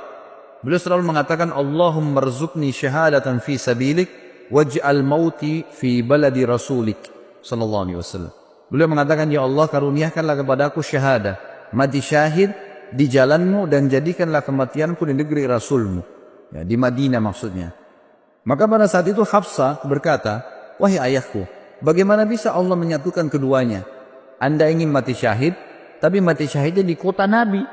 Speaker 1: Beliau selalu mengatakan, "Allahumma rzuqni syahadatan fi sabilik waj'al mauti fi baladi rasulik." Sallallahu alaihi wasallam. Beliau mengatakan, "Ya Allah, karuniakanlah kepadaku syahadah, mati syahid di jalanmu, dan jadikanlah kematianku di negeri Rasulmu." Ya, di Madinah maksudnya. Maka pada saat itu Hafsah berkata, "Wahai ayahku, bagaimana bisa Allah menyatukan keduanya? Anda ingin mati syahid, tapi mati syahidnya di kota Nabi.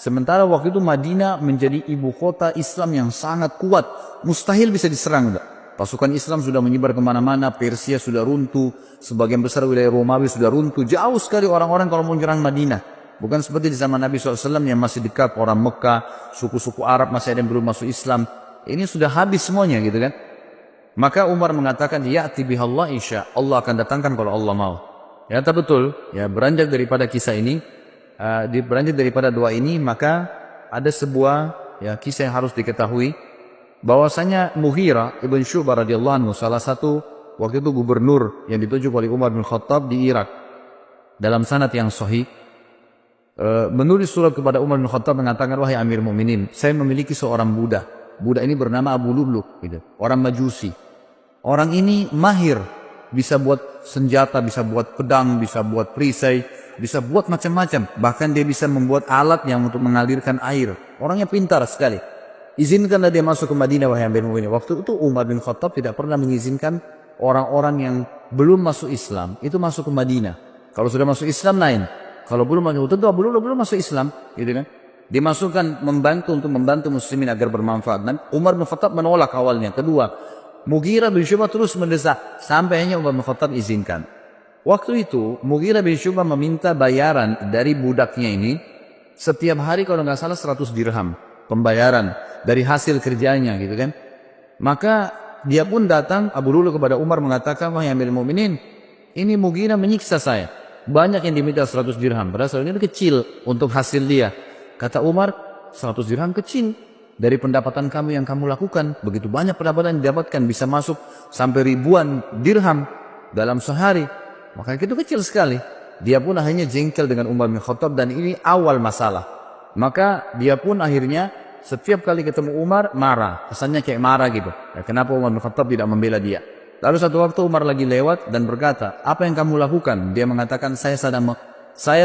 Speaker 1: Sementara waktu itu Madinah menjadi ibu kota Islam yang sangat kuat. Mustahil bisa diserang. Pasukan Islam sudah menyebar kemana-mana, Persia sudah runtuh, sebagian besar wilayah Romawi sudah runtuh. Jauh sekali orang-orang kalau mau menyerang Madinah. Bukan seperti di zaman Nabi SAW yang masih dekat, orang Mekah, suku-suku Arab masih ada yang belum masuk Islam. Ini sudah habis semuanya gitu kan. Maka Umar mengatakan, "Ya'ti bihallah insya Allah akan datangkan kalau Allah mau." Ya, betul. Ya, beranjak daripada kisah ini, beranjak daripada doa ini, maka ada sebuah ya kisah yang harus diketahui, bahwasanya Mughirah ibn Syu'bah radhiyallahu anhu, salah satu waktu itu gubernur yang ditunjuk oleh Umar bin Khattab di Irak, dalam sanad yang sahih, menulis surat kepada Umar bin Khattab mengatakan, "Wahai Amir Mu'minin, saya memiliki seorang budak. Budak ini bernama Abu Lu'lu', gitu. Orang Majusi. Orang ini mahir, bisa buat senjata, bisa buat pedang, bisa buat perisai, bisa buat macam-macam. Bahkan dia bisa membuat alat yang untuk mengalirkan air. Orangnya pintar sekali. Izinkanlah dia masuk ke Madinah, wahai Amir Mu'minin." Waktu itu Umar bin Khattab tidak pernah mengizinkan orang-orang yang belum masuk Islam itu masuk ke Madinah. Kalau sudah masuk Islam lain. Kalau belum masuk, tentu belum masuk Islam, gitu kan? Dimasukkan untuk membantu muslimin agar bermanfaat. Dan Umar bin Khattab menolak awalnya. Kedua, Mughirah bin Syu'bah terus mendesak sampai hanya Umar bin Khattab izinkan. Waktu itu Mughirah bin Syu'bah meminta bayaran dari budaknya ini setiap hari kalau nggak salah 100 dirham pembayaran dari hasil kerjanya, gitu kan? Maka dia pun datang Abu Lu'lu' kepada Umar mengatakan, "Wahai Amirul Mukminin, ini Mughirah menyiksa saya. Banyak yang diminta 100 dirham. Padahal ini kecil untuk hasil dia." Kata Umar, 100 dirham kecil dari pendapatan kamu yang kamu lakukan. Begitu banyak pendapatan yang didapatkan, bisa masuk sampai ribuan dirham dalam sehari. Maka itu kecil sekali. Dia pun akhirnya jengkel dengan Umar bin Khattab, dan ini awal masalah. Maka dia pun akhirnya setiap kali ketemu Umar marah. Kesannya kayak marah gitu. Ya, kenapa Umar bin Khattab tidak membela dia? Lalu satu waktu Umar lagi lewat dan berkata, "Apa yang kamu lakukan?" Dia mengatakan, saya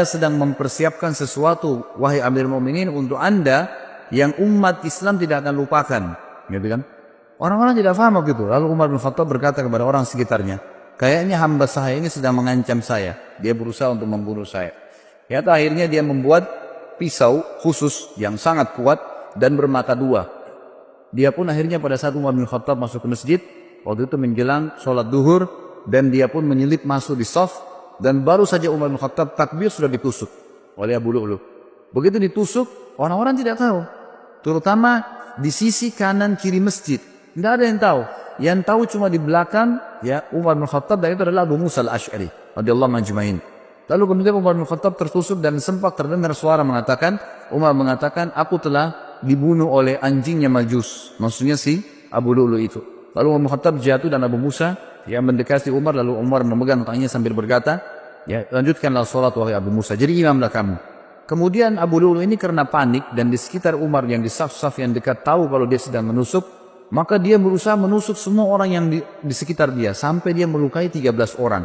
Speaker 1: sedang mempersiapkan sesuatu, wahai Amirul Mukminin, untuk Anda yang umat Islam tidak akan lupakan." Gitu kan? Orang-orang tidak paham begitu. Lalu Umar bin Khattab berkata kepada orang sekitarnya, "Kayaknya hamba saya ini sedang mengancam saya. Dia berusaha untuk membunuh saya." Ya, akhirnya dia membuat pisau khusus yang sangat kuat dan bermata dua. Dia pun akhirnya pada saat Umar bin Khattab masuk ke masjid, waktu itu menjelang sholat duhur, dan dia pun menyelip masuk di shaf, dan baru saja Umar bin Khattab takbir sudah ditusuk oleh Abu Lu'lu'. Begitu ditusuk, orang-orang tidak tahu, terutama di sisi kanan kiri masjid. Tidak ada yang tahu. Yang tahu cuma di belakang ya Umar bin Khattab, dan itu adalah Abu Musa al-Ash'ari radhiyallahu anhu. Lalu kemudian Umar bin Khattab tertusuk dan sempat terdengar suara mengatakan, Umar mengatakan, aku telah dibunuh oleh anjingnya Majus. Maksudnya si Abu Lu'lu' itu. Lalu Umar bin Khattab jatuh dan Abu Musa yang mendekati Umar, lalu Umar memegang tangannya sambil berkata, ya lanjutkanlah sholat wahai Abu Musa, jadi imamlah kamu. Kemudian Abu Lu'lu' ini karena panik dan di sekitar Umar yang di saf-saf yang dekat tahu kalau dia sedang menusuk, maka dia berusaha menusuk semua orang yang di sekitar dia sampai dia melukai 13 orang.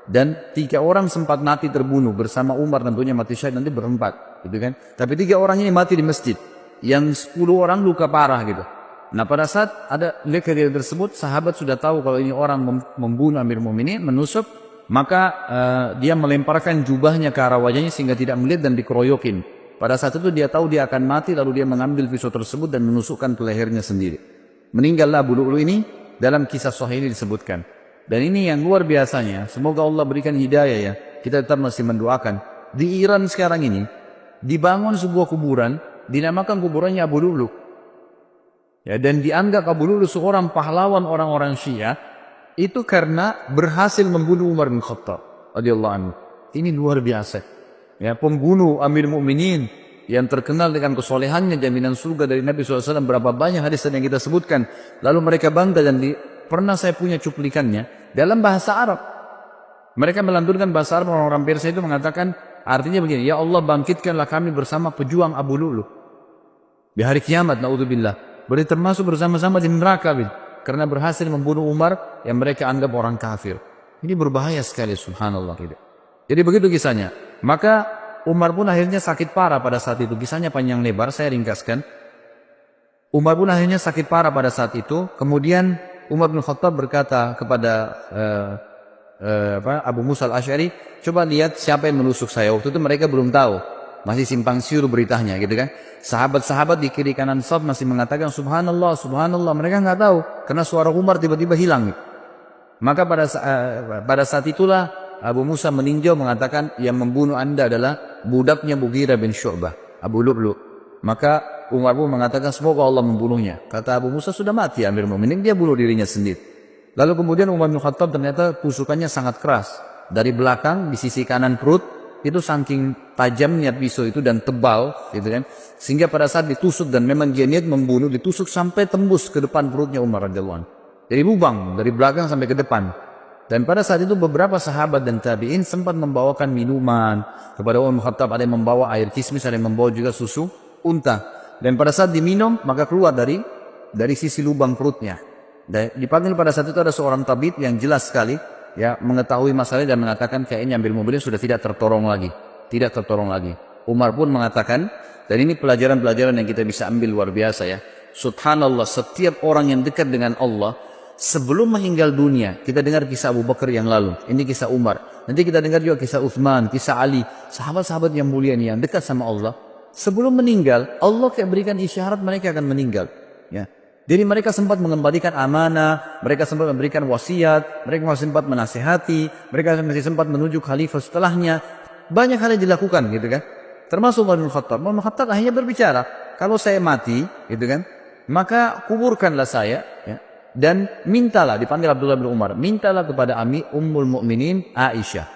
Speaker 1: Dan 3 orang sempat mati terbunuh bersama Umar, tentunya mati syahid nanti berempat, gitu kan. Tapi 3 orang ini mati di masjid, yang 10 orang luka parah gitu. Nah pada saat ada kejadian tersebut, sahabat sudah tahu kalau ini orang membunuh Amir Mu'minin, menusuk, maka dia melemparkan jubahnya ke arah wajahnya sehingga tidak melihat dan dikeroyokin. Pada saat itu dia tahu dia akan mati, lalu dia mengambil pisau tersebut dan menusukkan ke lehernya sendiri. Meninggallah Abu Lu'lu' ini, dalam kisah sahih ini disebutkan. Dan ini yang luar biasanya, semoga Allah berikan hidayah ya, kita tetap masih mendoakan. Di Iran sekarang ini, dibangun sebuah kuburan, dinamakan kuburannya Abu Lu'lu'. Ya, dan dianggap Abu Lu'lu' seorang pahlawan orang-orang Syiah, itu karena berhasil membunuh Umar bin Khattab radhiyallahu anhu. Ini luar biasa. Ya, pembunuh Amir Mu'minin yang terkenal dengan kesolehannya, jaminan surga dari Nabi SAW, berapa banyak hadis yang kita sebutkan. Lalu mereka bangga, dan pernah saya punya cuplikannya dalam bahasa Arab. Mereka melanturkan bahasa Arab, orang-orang Persia itu mengatakan, artinya begini, ya Allah bangkitkanlah kami bersama pejuang Abu Lu'lu' di hari kiamat, na'udzubillah. Berarti termasuk bersama-sama di neraka, karena berhasil membunuh Umar yang mereka anggap orang kafir. Ini berbahaya sekali, subhanallah. Jadi begitu kisahnya. Maka Umar pun akhirnya sakit parah pada saat itu. Kisahnya panjang lebar, saya ringkaskan. Umar pun akhirnya sakit parah pada saat itu. Kemudian Umar bin Khattab berkata kepada Abu Musa al-Ash'ari, coba lihat siapa yang menusuk saya. Waktu itu mereka belum tahu, masih simpang siur beritanya gitu kan. Sahabat-sahabat di kiri kanan saf masih mengatakan subhanallah, subhanallah. Mereka nggak tahu karena suara Umar tiba-tiba hilang. Maka pada saat itulah Abu Musa meninjau mengatakan, yang membunuh anda adalah budaknya Mughirah bin Syu'bah, Abu Lu'lu'. Maka Umar pun mengatakan semoga Allah membunuhnya. Kata Abu Musa, sudah mati Amir Mu'minin, dia bunuh dirinya sendiri. Lalu kemudian Umar bin Khattab ternyata tusukannya sangat keras. Dari belakang di sisi kanan perut, itu saking tajamnya pisau itu dan tebal gitu kan, sehingga pada saat ditusuk dan memang dia niat membunuh, ditusuk sampai tembus ke depan perutnya Umar radhiyallahu anhu. Jadi lubang dari belakang sampai ke depan. Dan pada saat itu beberapa sahabat dan tabi'in sempat membawakan minuman kepada Umar bin Khattab. Ada yang membawa air kismis, ada yang membawa juga susu unta. Dan pada saat diminum, maka keluar dari sisi lubang perutnya. Dan dipanggil pada saat itu ada seorang tabib yang jelas sekali ya mengetahui masalah dan mengatakan kayaknya Amir Mu'minin sudah tidak tertolong lagi. Tidak tertolong lagi. Umar pun mengatakan, dan ini pelajaran-pelajaran yang kita bisa ambil luar biasa ya. Subhanallah, setiap orang yang dekat dengan Allah, sebelum meninggal dunia, kita dengar kisah Abu Bakar yang lalu. Ini kisah Umar. Nanti kita dengar juga kisah Uthman, kisah Ali. Sahabat-sahabat yang mulia ini yang dekat sama Allah. Sebelum meninggal, Allah kayak berikan isyarat mereka akan meninggal. Ya. Jadi mereka sempat mengembalikan amanah, mereka sempat memberikan wasiat, mereka masih sempat menasihati, mereka masih sempat menuju khalifah setelahnya. Banyak hal yang dilakukan gitu kan. Termasuk Umar bin Khattab. Umar bin Khattab akhirnya berbicara, kalau saya mati, gitu kan, maka kuburkanlah saya, ya, dan mintalah, dipanggil Abdullah bin Umar, mintalah kepada Ummul Mukminin Aisyah.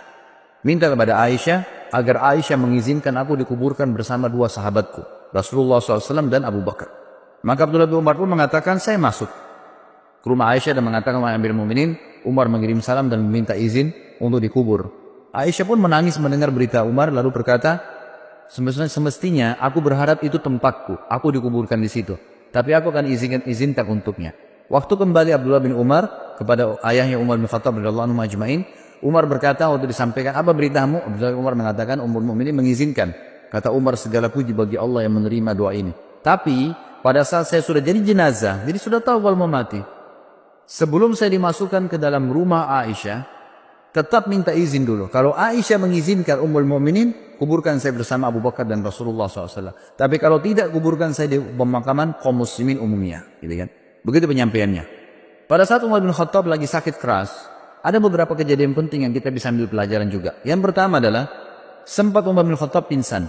Speaker 1: Minta kepada Aisyah agar Aisyah mengizinkan aku dikuburkan bersama 2 sahabatku, Rasulullah SAW dan Abu Bakar. Maka Abdullah bin Umar pun mengatakan, saya masuk ke rumah Aisyah dan mengatakan, wahai Amir Mu'minin, Umar mengirim salam dan meminta izin untuk dikubur. Aisyah pun menangis mendengar berita Umar, lalu berkata, semestinya aku berharap itu tempatku, aku dikuburkan di situ. Tapi aku akan izinkan untuknya. Waktu kembali Abdullah bin Umar kepada ayahnya Umar bin Khattab radhiyallahu anhu majma'in, Umar berkata waktu disampaikan, apa beritamu? Abdullah bin Umar mengatakan, Ummul Mukminin mengizinkan. Kata Umar, segala puji bagi Allah yang menerima doa ini. Tapi pada saat saya sudah jadi jenazah, jadi sudah tahu kalau mau mati. Sebelum saya dimasukkan ke dalam rumah Aisyah, tetap minta izin dulu. Kalau Aisyah mengizinkan Ummul Mukminin, kuburkan saya bersama Abu Bakar dan Rasulullah SAW. Tapi kalau tidak, kuburkan saya di pemakaman kaum muslimin umumnya. Gitu kan? Begitu penyampaiannya. Pada saat Umar bin Khattab lagi sakit keras, ada beberapa kejadian penting yang kita bisa ambil pelajaran juga. Yang pertama adalah, sempat Umar bin Khattab pingsan.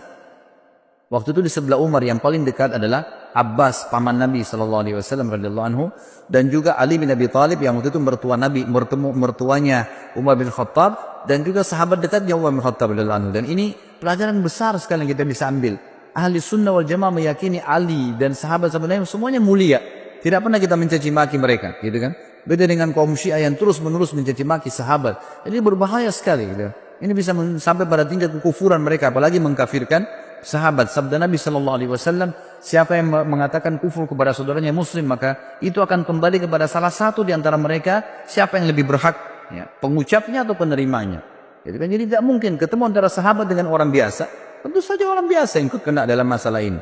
Speaker 1: Waktu itu di sebelah Umar yang paling dekat adalah Abbas, paman Nabi SAW radhiyallahu anhu, dan juga Ali bin Abi Thalib yang waktu itu mertua Nabi, mertuanya Umar bin Khattab, dan juga sahabat dekatnya Umar bin Khattab radhiyallahu anhu. Dan ini pelajaran besar sekali yang kita bisa ambil. Ahli sunnah wal jamaah meyakini Ali dan sahabat-sahabat Nabi semuanya mulia. Tidak pernah kita mencaci maki mereka, gitu kan? Beda dengan kaum Syiah yang terus-menerus mencaci maki sahabat. Jadi berbahaya sekali, gitu. Ini bisa sampai pada tingkat kekufuran mereka, apalagi mengkafirkan sahabat. Sabda Nabi SAW, siapa yang mengatakan kufur kepada saudaranya muslim, maka itu akan kembali kepada salah satu di antara mereka, siapa yang lebih berhak, ya, pengucapnya atau penerimanya. Jadi tidak mungkin ketemu antara sahabat dengan orang biasa. Tentu saja orang biasa yang ikut kena dalam masalah ini.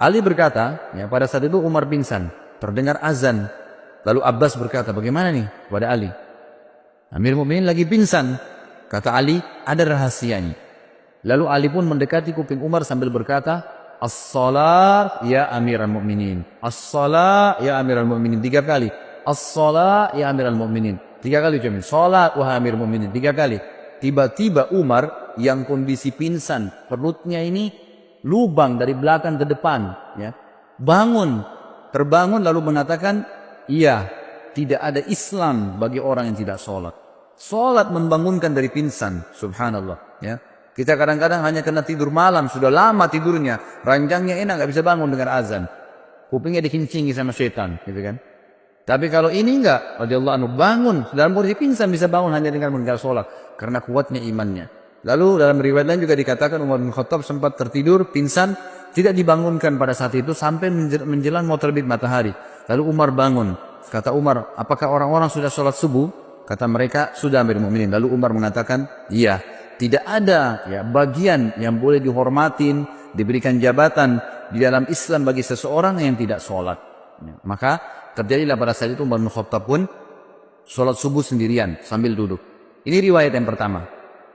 Speaker 1: Ali berkata, ya, pada saat itu Umar pingsan, terdengar azan. Lalu Abbas berkata, bagaimana nih kepada Ali? Amir Mu'minin lagi pingsan. Kata Ali, ada rahasianya. Lalu Ali pun mendekati kuping Umar sambil berkata, As-salat ya Amiral Mu'minin. As-salat ya Amiral Mu'minin. 3 kali. As-salat ya Amiral Mu'minin. 3 kali cuma. Salat wahai Amir Mu'minin. 3 kali. Tiba-tiba Umar yang kondisi pingsan, perutnya ini lubang dari belakang ke depan, ya, terbangun lalu mengatakan, iya, tidak ada Islam bagi orang yang tidak sholat. Sholat membangunkan dari pingsan, subhanallah, ya. Kita kadang-kadang hanya kena tidur malam, sudah lama tidurnya, ranjangnya enak, nggak bisa bangun dengan azan, kupingnya dikincingi sama setan, gitu kan. Tapi kalau ini enggak, radhiyallahu anhu, bangun dalam kondisi pingsan bisa bangun hanya dengan meninggal sholat karena kuatnya imannya. Lalu dalam riwayat lain juga dikatakan Umar bin Khattab sempat tertidur pingsan, tidak dibangunkan pada saat itu sampai menjelang mau terbit matahari. Lalu Umar bangun. Kata Umar, apakah orang-orang sudah sholat subuh? Kata mereka, sudah Amir Mu'minin. Lalu Umar mengatakan, iya, tidak ada, ya, bagian yang boleh dihormatin, diberikan jabatan di dalam Islam bagi seseorang yang tidak sholat. Ya, maka terjadilah pada saat itu Umar bin Khattab pun sholat subuh sendirian sambil duduk. Ini riwayat yang pertama.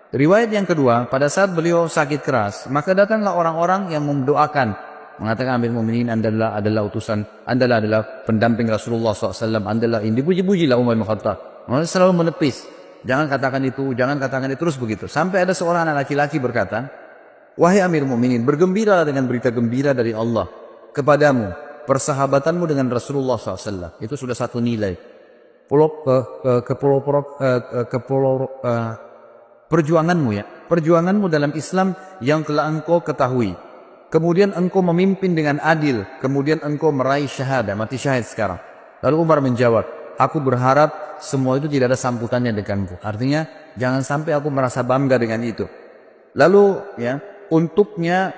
Speaker 1: Riwayat yang kedua, pada saat beliau sakit keras, maka datanglah orang-orang yang mendoakan, mengatakan Amir Mu'minin, Anda adalah utusan, Anda adalah pendamping Rasulullah SAW, Anda ini dipuji-pujilah Umar bin Khattab. Mereka selalu menepis, jangan katakan itu, jangan katakan itu, terus begitu. Sampai ada seorang anak laki-laki berkata, wahai Amir Mu'minin, bergembiralah dengan berita gembira dari Allah kepadamu, persahabatanmu dengan Rasulullah SAW. Itu sudah satu nilai. Perjuanganmu, ya, perjuanganmu dalam Islam yang telah engkau ketahui. Kemudian engkau memimpin dengan adil. Kemudian engkau meraih syahadah, mati syahid sekarang. Lalu Umar menjawab, aku berharap semua itu tidak ada sambutannya denganku. Artinya jangan sampai aku merasa bangga dengan itu. Lalu, ya, untuknya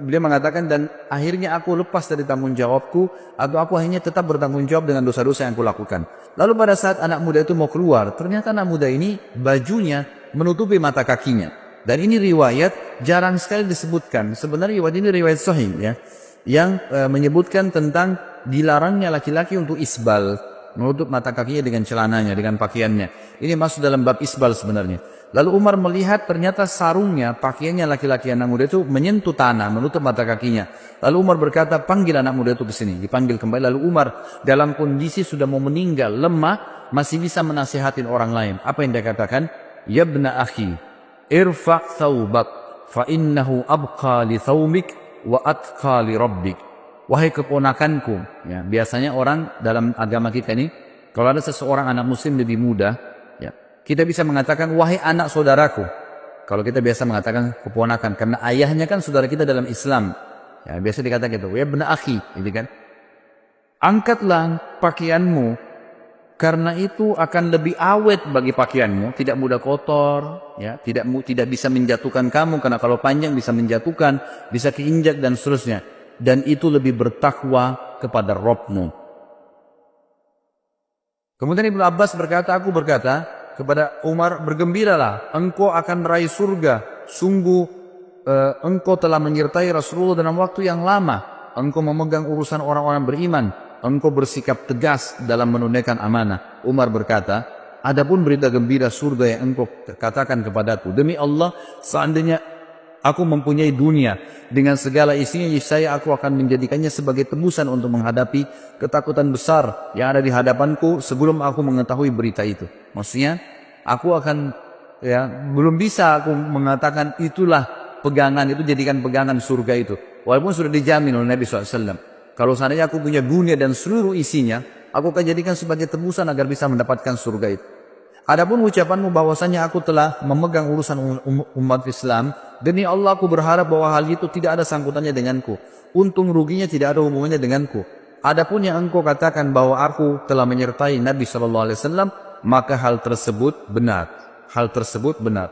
Speaker 1: beliau mengatakan, dan akhirnya aku lepas dari tanggung jawabku, atau aku akhirnya tetap bertanggung jawab dengan dosa-dosa yang aku lakukan. Lalu pada saat anak muda itu mau keluar, ternyata anak muda ini bajunya menutupi mata kakinya. Dan ini riwayat jarang sekali disebutkan. Sebenarnya riwayat ini riwayat sahih, ya, yang menyebutkan tentang dilarangnya laki-laki untuk isbal, menutup mata kakinya dengan celananya, dengan pakaiannya. Ini masuk dalam bab isbal sebenarnya. Lalu Umar melihat ternyata sarungnya, pakaiannya laki-laki anak muda itu menyentuh tanah, menutup mata kakinya. Lalu Umar berkata, panggil anak muda itu ke sini. Dipanggil kembali. Lalu Umar dalam kondisi sudah mau meninggal, lemah, masih bisa menasihatin orang lain. Apa yang dia katakan? Ya ibna akhi, irfa' thawbak, fa innahu abqa li thawmik wa atqa li rabbik. Wahai keponakanku, ya, biasanya orang dalam agama kita ini, kalau ada seseorang anak muslim lebih muda, ya, kita bisa mengatakan wahai anak saudaraku. Kalau kita biasa mengatakan keponakan, karena ayahnya kan saudara kita dalam Islam. Ya, biasa dikatakan gitu, ya ibna akhi, gitu kan. Angkatlah pakaianmu, karena itu akan lebih awet bagi pakaianmu, tidak mudah kotor, ya, tidak bisa menjatuhkan kamu, karena kalau panjang bisa menjatuhkan, bisa keinjak dan seterusnya. Dan itu lebih bertakwa kepada Rabbmu. Kemudian Ibnu Abbas berkata, aku berkata kepada Umar, bergembiralah, engkau akan meraih surga. Sungguh engkau telah menyertai Rasulullah dalam waktu yang lama. Engkau memegang urusan orang-orang beriman. Engkau bersikap tegas dalam menunaikan amanah. Umar berkata, Adapun berita gembira surga yang engkau katakan kepadaku, demi Allah, seandainya aku mempunyai dunia dengan segala isinya, saya aku akan menjadikannya sebagai tebusan untuk menghadapi ketakutan besar yang ada di hadapanku sebelum aku mengetahui berita itu. Maksudnya, aku akan belum bisa aku mengatakan itulah pegangan itu, jadikan pegangan surga itu. Walaupun sudah dijamin oleh Nabi SAW. Kalau seandainya aku punya dunia dan seluruh isinya, aku akan jadikan sebagai tebusan agar bisa mendapatkan surga itu. Adapun ucapanmu bahwasanya aku telah memegang urusan umat Islam, demi Allah aku berharap bahwa hal itu tidak ada sangkutannya denganku. Untung ruginya tidak ada hubungannya denganku. Adapun yang engkau katakan bahwa aku telah menyertai Nabi SAW, maka hal tersebut benar. Hal tersebut benar.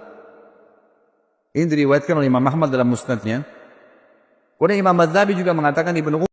Speaker 1: Ini diriwayatkan oleh Imam Ahmad dalam musnadnya. Kemudian Imam Adz-Dzahabi juga mengatakan Ibnu